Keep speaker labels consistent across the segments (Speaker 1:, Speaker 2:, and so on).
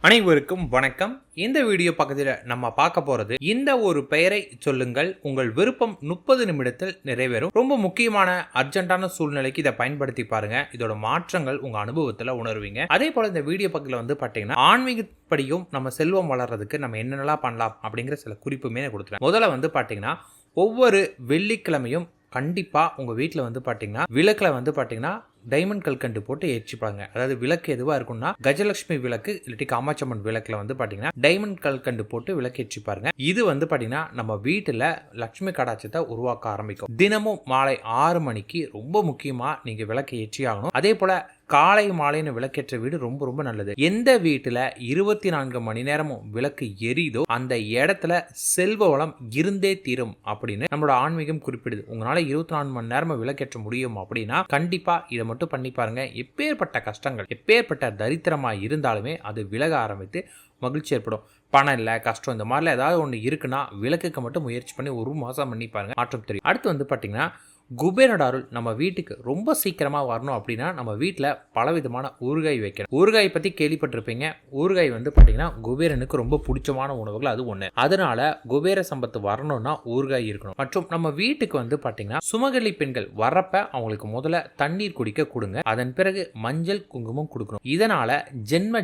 Speaker 1: அனைவருக்கும் வணக்கம். இந்த வீடியோ பக்கத்தில் நம்ம பார்க்க போறது இந்த ஒரு பெயரை சொல்லுங்கள் உங்கள் விருப்பம் 30 நிமிடத்தில் நிறைவேறும். ரொம்ப முக்கியமான அர்ஜென்டான சூழ்நிலைக்கு இதை பயன்படுத்தி பாருங்க. இதோட மாற்றங்கள் உங்க அனுபவத்துல உணர்வீங்க. அதே போல இந்த வீடியோ பக்கத்தில் பாத்தீங்கன்னா ஆன்மீகப்படியும் நம்ம செல்வம் வளர்றதுக்கு நம்ம என்னென்னலாம் பண்ணலாம் அப்படிங்கிற சில குறிப்புமே கொடுத்துருவேன். முதல்ல பாத்தீங்கன்னா ஒவ்வொரு வெள்ளிக்கிழமையும் கண்டிப்பா உங்க வீட்டில் பாத்தீங்கன்னா விளக்குல பாத்தீங்கன்னா டைமண்ட் கல்கண்டு போட்டு ஏற்றிப்பாங்க. அதாவது விளக்கு எதுவா இருக்கும்னா கஜலட்சுமி விளக்கு இல்லாட்டி காமாட்சம்மன் விளக்குல பாத்தீங்கன்னா டைமண்ட் கல்கண்டு போட்டு விளக்கு ஏற்றி பாருங்க. இது பாத்தீங்கன்னா நம்ம வீட்டுல லட்சுமி கடாட்சத்தை உருவாக்க ஆரம்பிக்கும். தினமும் மாலை 6 மணிக்கு ரொம்ப முக்கியமா நீங்க விளக்கு ஏற்றி ஆகணும். அதே போல காலை மாலைன்னு விளக்கேற்ற வீடு ரொம்ப ரொம்ப நல்லது. எந்த வீட்டுல 24 மணி நேரமும் விளக்கு எரியுதோ அந்த இடத்துல செல்வ வளம் இருந்தே தீரும் அப்படின்னு நம்மளோட ஆன்மீகம் குறிப்பிடுது. உங்களால 24 மணி நேரம் விளக்கேற்ற முடியும் அப்படின்னா கண்டிப்பா இதை மட்டும் பண்ணி பாருங்க. எப்பேற்பட்ட கஷ்டங்கள் எப்பேற்பட்ட தரித்திரமா இருந்தாலுமே அது விலக ஆரம்பித்து மகிழ்ச்சி ஏற்படும். பணம் இல்லை, கஷ்டம், இந்த மாதிரிலாம் ஏதாவது ஒன்று இருக்குன்னா விளக்குக்கு மட்டும் முயற்சி பண்ணி 1 மாதம் பண்ணி பாருங்க, மாற்றம் தெரியும். அடுத்து பார்த்தீங்கன்னா குபேரனோட அருள் நம்ம வீட்டுக்கு ரொம்ப சீக்கிரமாக வரணும் அப்படின்னா நம்ம வீட்டில் பலவிதமான ஊறுகாய் வைக்கணும். ஊறுகாய் பற்றி கேள்விப்பட்டிருப்பீங்க. ஊறுகாய் பார்த்தீங்கன்னா குபேரனுக்கு ரொம்ப பிடிச்சமான உணவுகள் அது ஒன்று. அதனால குபேர சம்பத்து வரணும்னா ஊறுகாய் இருக்கணும். மற்றும் நம்ம வீட்டுக்கு பார்த்தீங்கன்னா சுமங்கலி பெண்கள் வர்றப்ப அவங்களுக்கு முதல்ல தண்ணீர் குடிக்க கொடுங்க. அதன் பிறகு மஞ்சள் குங்குமம் கொடுக்கணும். இதனால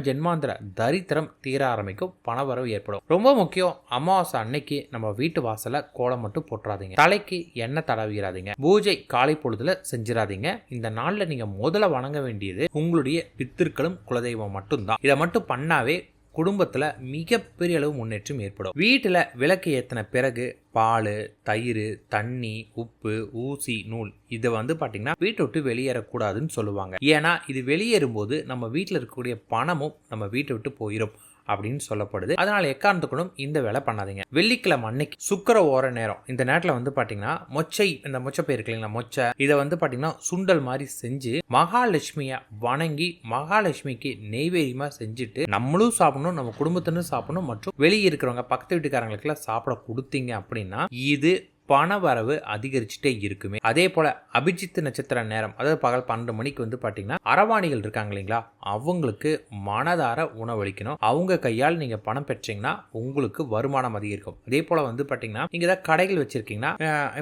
Speaker 1: ஜென்மாந்திர தரித்திரம் தீர ஆரம்பிக்கும், பணவரவு ஏற்படும். ரொம்ப முக்கியம், அமாவாசை அன்னைக்கு நம்ம வீட்டு வாசல கோலம் மட்டும் போட்டுறாதீங்க, தலைக்கு எண்ணெய் தடவிடாதீங்க, பூஜை காலை பொழுதுல செஞ்சிடாதீங்க. இந்த நாள்ல நீங்க முதல்ல வணங்க வேண்டியது உங்களுடைய பித்திருக்களும் குலதெய்வம் மட்டும்தான். இதை மட்டும் பண்ணாவே குடும்பத்துல மிகப்பெரிய அளவு முன்னேற்றம் ஏற்படும். வீட்டுல விளக்கு ஏத்தின பிறகு பால், தயிர், தண்ணி, உப்பு, ஊசி, நூல் இதை பாத்தீங்கன்னா வீட்டை விட்டு வெளியேறக்கூடாதுன்னு சொல்லுவாங்க. ஏன்னா இது வெளியேறும் போது நம்ம வீட்டில் இருக்கக்கூடிய பணமும் நம்ம வீட்டை விட்டு போயிடும் அப்படின்னு சொல்லப்படுது. அதனால எக்காரணத்துக்கும் இந்த வேலை பண்ணாதீங்க. வெள்ளிக்கிழமை அன்னைக்கு சுக்கர ஓர நேரம், இந்த நேரத்தில் பாத்தீங்கன்னா மொச்சை, இந்த மொச்சை பேர் இல்லைங்களா, மொச்சை இதை பாத்தீங்கன்னா சுண்டல் மாதிரி செஞ்சு மகாலட்சுமிய வணங்கி மகாலட்சுமிக்கு நெய்வேதியமா செஞ்சுட்டு நம்மளும் சாப்பிடணும், நம்ம குடும்பத்தினரும் சாப்பிடணும், மற்றும் வெளியே இருக்கிறவங்க பக்கத்து வீட்டுக்காரங்களுக்கு எல்லாம் சாப்பிட கொடுத்தீங்க அப்படின்னா இது பணவரவு அதிகரிச்சுட்டே இருக்குமே. அதே போல அபிஜித் நட்சத்திர நேரம், அதாவது பகல் 12 மணிக்கு பாத்தீங்கன்னா அரவாணிகள் இருக்காங்க இல்லைங்களா, அவங்களுக்கு மனதார உணவளிக்கணும். அவங்க கையால் நீங்க பணம் பெற்றீங்கன்னா உங்களுக்கு வருமானம் அதிகரிக்கும். அதே போல பாத்தீங்கன்னா நீங்க ஏதாவது கடைகள் வச்சிருக்கீங்கன்னா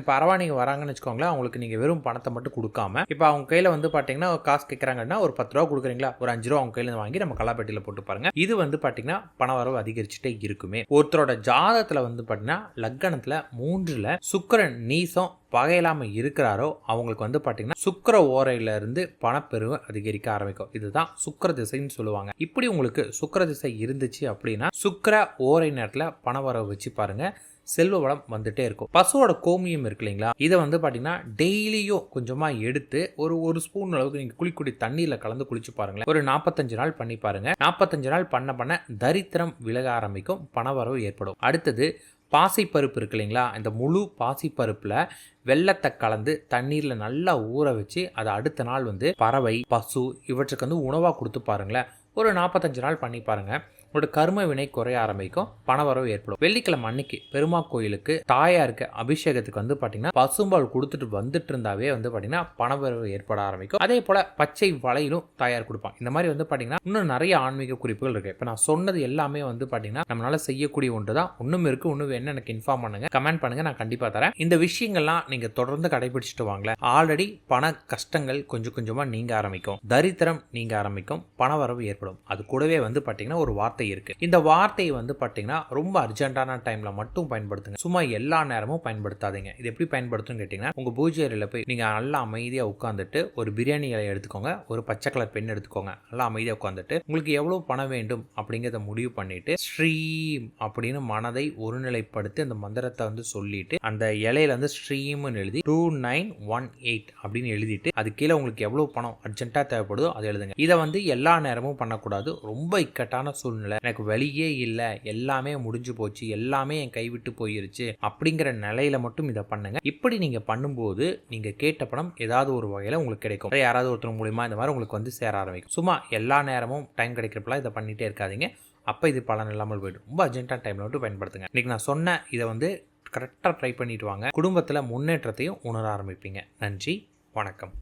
Speaker 1: இப்ப அரவாணிங்க வராங்கன்னு வச்சுக்கோங்களேன், அவங்களுக்கு நீங்க வெறும் பணத்தை மட்டும் கொடுக்காம இப்ப அவங்க கையில பாத்தீங்கன்னா காசு கேட்கறாங்கன்னா ஒரு 10 ரூபா கொடுக்குறீங்களா, ஒரு 5 ரூபா அவங்க கையில வாங்கி நம்ம கலாப்பெட்டியில போட்டு பாருங்க. இது பாத்தீங்கன்னா பணவரவு அதிகரிச்சுட்டே இருக்குமே. ஒருத்தரோட ஜாதகத்துல பாத்தீங்கன்னா லக்னத்துல 3ல சுக்கிரன் நீசம் பகையிலாம இருக்கிறாரோ அவங்களுக்கு பாத்தீங்கன்னா சுக்கிர ஓரையில இருந்து பணப்பெருவு அதிகரிக்க ஆரம்பிக்கும். இதுதான் சுக்கிர திசைன்னு சொல்லுவாங்க. இப்படி உங்களுக்கு சுக்கிர திசை இருந்துச்சு அப்படின்னா சுக்கிர ஓரை நேரத்துல பணவரவு வச்சு பாருங்க, செல்வ வளம் வந்துட்டே இருக்கும். பசுவோட கோமியம் இருக்கு இல்லைங்களா, இதை பாத்தீங்கன்னா டெய்லியும் கொஞ்சமா எடுத்து ஒரு ஸ்பூன் அளவுக்கு நீங்க குளிக்குடி தண்ணீர்ல கலந்து குளிச்சு பாருங்களேன். ஒரு 45 நாள் பண்ணி பாருங்க. 45 நாள் பண்ண தரித்திரம் விலக ஆரம்பிக்கும், பணவரவு ஏற்படும். அடுத்தது பாசிப்பருப்பு இருக்கு இல்லைங்களா, இந்த முழு பாசிப்பருப்புல வெள்ளத்தை கலந்து தண்ணீர்ல நல்லா ஊற வச்சு அதை அடுத்த நாள் பறவை, பசு இவற்றுக்கு உணவா கொடுத்து பாருங்களேன். ஒரு 45 நாள் பண்ணி பாருங்க, உங்களோட கர்ம வினை குறைய ஆரம்பிக்கும், பணவரவு ஏற்படும். வெள்ளிக்கிழமை அன்னைக்கு பெருமா கோயிலுக்கு தாயாருக்கு அபிஷேகத்துக்கு பாத்தீங்கன்னா பசும்பால் கொடுத்துட்டு வந்துட்டு இருந்தாவே பாத்தீங்கன்னா பணவரவு ஏற்பட ஆரம்பிக்கும். அதே போல பச்சை வளையிலும் தாயார் கொடுப்பாங்க. இந்த மாதிரி பாத்தீங்கன்னா இன்னும் நிறைய ஆன்மீக குறிப்புகள் இருக்கு. இப்ப நான் சொன்னது எல்லாமே பாத்தீங்கன்னா நம்மளால செய்யக்கூடிய ஒன்று தான். ஒண்ணும் இருக்கு, ஒண்ணு என்ன எனக்கு இன்ஃபார்ம் பண்ணுங்க, கமெண்ட் பண்ணுங்க, நான் கண்டிப்பா தரேன். இந்த விஷயங்கள்லாம் நீங்க தொடர்ந்து கடைபிடிச்சிட்டு வாங்கல, ஆல்ரெடி பண கஷ்டங்கள் கொஞ்சம் கொஞ்சமா நீங்க ஆரம்பிக்கும், தரித்திரம் நீங்க ஆரம்பிக்கும், பணவரவு ஏற்படும். அது கூடவே பாத்தீங்கன்னா ஒரு வார்த்தை இருக்கு. இந்த வார்த்தையை பாத்தீங்கன்னா ரொம்ப அர்ஜென்டான டைம்ல மட்டும் பயன்படுத்துங்க, சும்மா எல்லா நேரமும் பயன்படுத்தாதீங்க. இது எப்படி பயன்படுத்தும் கேட்டீங்கன்னா, உங்க பூஜை அறையில போய் நீங்க நல்லா அமைதியா உட்கார்ந்துட்டு ஒரு பிரியாணி இலை எடுத்துக்கோங்க, ஒரு பச்சை கலர் பெண் எடுத்துக்கோங்க, நல்லா அமைதியா உட்கார்ந்துட்டு உங்களுக்கு எவ்வளவு பணம் வேண்டும் அப்படிங்கிறத முடிவு பண்ணிட்டு ஸ்ரீம் அப்படின்னு மனதை ஒருநிலைப்படுத்தி அந்த மந்திரத்தை சொல்லிட்டு அந்த இலையில ஸ்ரீம்னு எழுதி 2918 அப்படின்னு எழுதிட்டு அது கீழே உங்களுக்கு எவ்வளவு பணம் அர்ஜென்ட்டா தேவைப்படுதோ அதை எழுதுங்க. இதை எல்லா நேரமும் பண்ணக்கூடாது. ரொம்ப இக்கட்டான சூழ்நிலை, எனக்கு வழியே இல்லை, எல்லாமே முடிஞ்சு போச்சு, எல்லாமே என் கைவிட்டு போயிருச்சு அப்படிங்கிற நிலையில மட்டும் இதை பண்ணுங்க. இப்படி நீங்க பண்ணும்போது நீங்க கேட்ட பணம் ஏதாவது ஒரு வகையில உங்களுக்கு கிடைக்கும். யாராவது ஒருத்தர் மூலியமா இந்த மாதிரி உங்களுக்கு சேர ஆரம்பிக்கும். சும்மா எல்லா நேரமும் டைம் கிடைக்கிறப்பெல்லாம் இதை பண்ணிட்டே இருக்காதீங்க. அப்ப இது பலன் இல்லாமல் போயிடும். ரொம்ப அர்ஜென்டான டைம்ல மட்டும் பயன்படுத்துங்க. இன்னைக்கு நான் சொன்ன இதை கரெக்டாக ட்ரை பண்ணிட்டு வாங்க, குடும்பத்தில் முன்னேற்றத்தையும் உணர ஆரம்பிப்பீங்க. நன்றி, வணக்கம்.